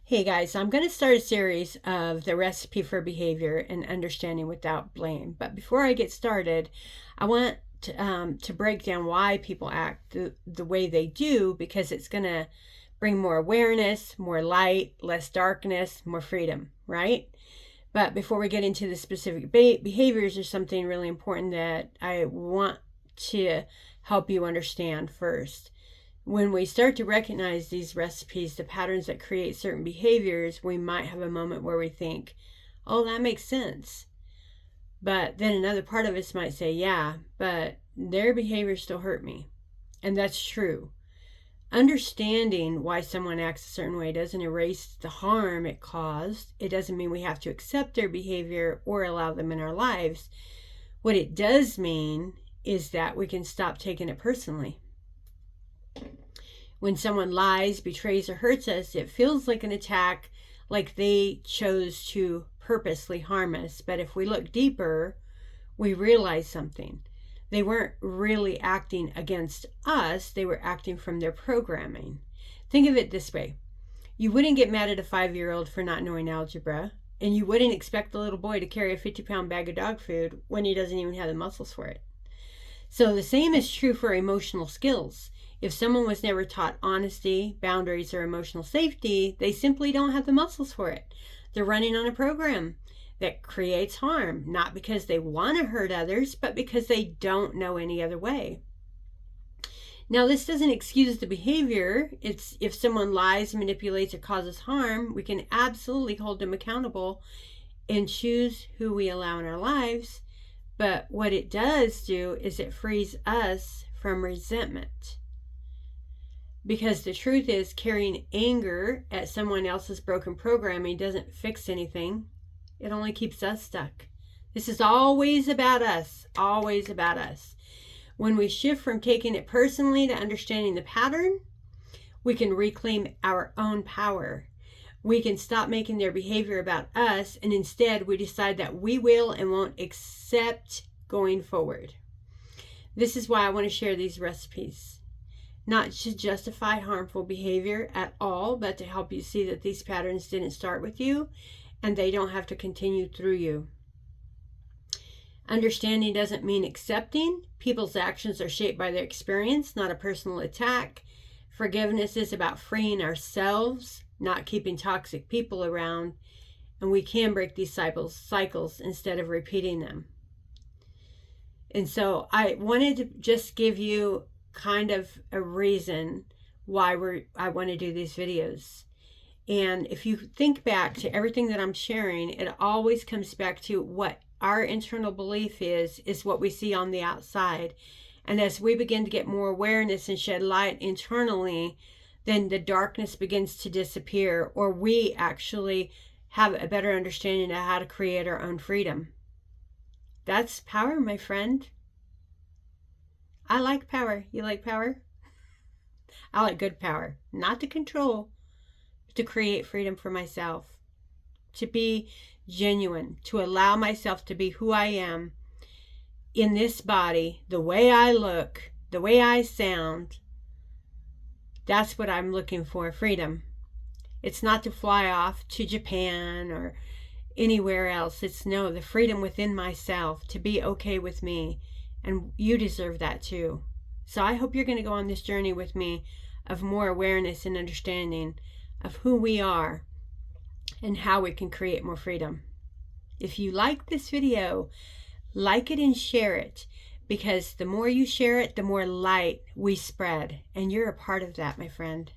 Hey guys, I'm going to start a series of the recipe for behavior and understanding without blame. But before I get started, I want to break down why people act the way they do, because it's going to bring more awareness, more light, less darkness, more freedom, right? But before we get into the specific behaviors, there's something really important that I want to help you understand first. When we start to recognize these recipes, the patterns that create certain behaviors, we might have a moment where we think, oh, that makes sense. But then another part of us might say, yeah, but their behavior still hurt me. And that's true. Understanding why someone acts a certain way doesn't erase the harm it caused. It doesn't mean we have to accept their behavior or allow them in our lives. What it does mean is that we can stop taking it personally. When someone lies, betrays, or hurts us, it feels like an attack, like they chose to purposely harm us. But if we look deeper, we realize something. They weren't really acting against us, they were acting from their programming. Think of it this way. You wouldn't get mad at a 5-year-old for not knowing algebra, and you wouldn't expect the little boy to carry a 50-pound bag of dog food when he doesn't even have the muscles for it. So the same is true for emotional skills. If someone was never taught honesty, boundaries, or emotional safety, they simply don't have the muscles for it. They're running on a program that creates harm, not because they want to hurt others, but because they don't know any other way. Now, this doesn't excuse the behavior. If someone lies, manipulates, or causes harm, we can absolutely hold them accountable and choose who we allow in our lives. But what it does do is it frees us from resentment. Because the truth is, carrying anger at someone else's broken programming doesn't fix anything. It only keeps us stuck. This is always about us, always about us. When we shift from taking it personally to understanding the pattern, we can reclaim our own power. We can stop making their behavior about us, and instead we decide that we will and won't accept going forward. This is why I want to share these recipes. Not to justify harmful behavior at all, but to help you see that these patterns didn't start with you and they don't have to continue through you. Understanding doesn't mean accepting. People's actions are shaped by their experience, not a personal attack. Forgiveness is about freeing ourselves, not keeping toxic people around, and we can break these cycles instead of repeating them. And so I wanted to just give you kind of a reason why I want to do these videos. And if you think back to everything that I'm sharing, it always comes back to what our internal belief is what we see on the outside. And as we begin to get more awareness and shed light internally, then the darkness begins to disappear, or we actually have a better understanding of how to create our own freedom. That's power, my friend. I like power. You like power? I like good power. Not to control, but to create freedom for myself. To be genuine. To allow myself to be who I am in this body, the way I look, the way I sound. That's what I'm looking for, freedom. It's not to fly off to Japan or anywhere else. It's the freedom within myself, to be okay with me. And you deserve that too. So I hope you're going to go on this journey with me of more awareness and understanding of who we are and how we can create more freedom. If you like this video, like it and share it, because the more you share it, the more light we spread. And you're a part of that, my friend.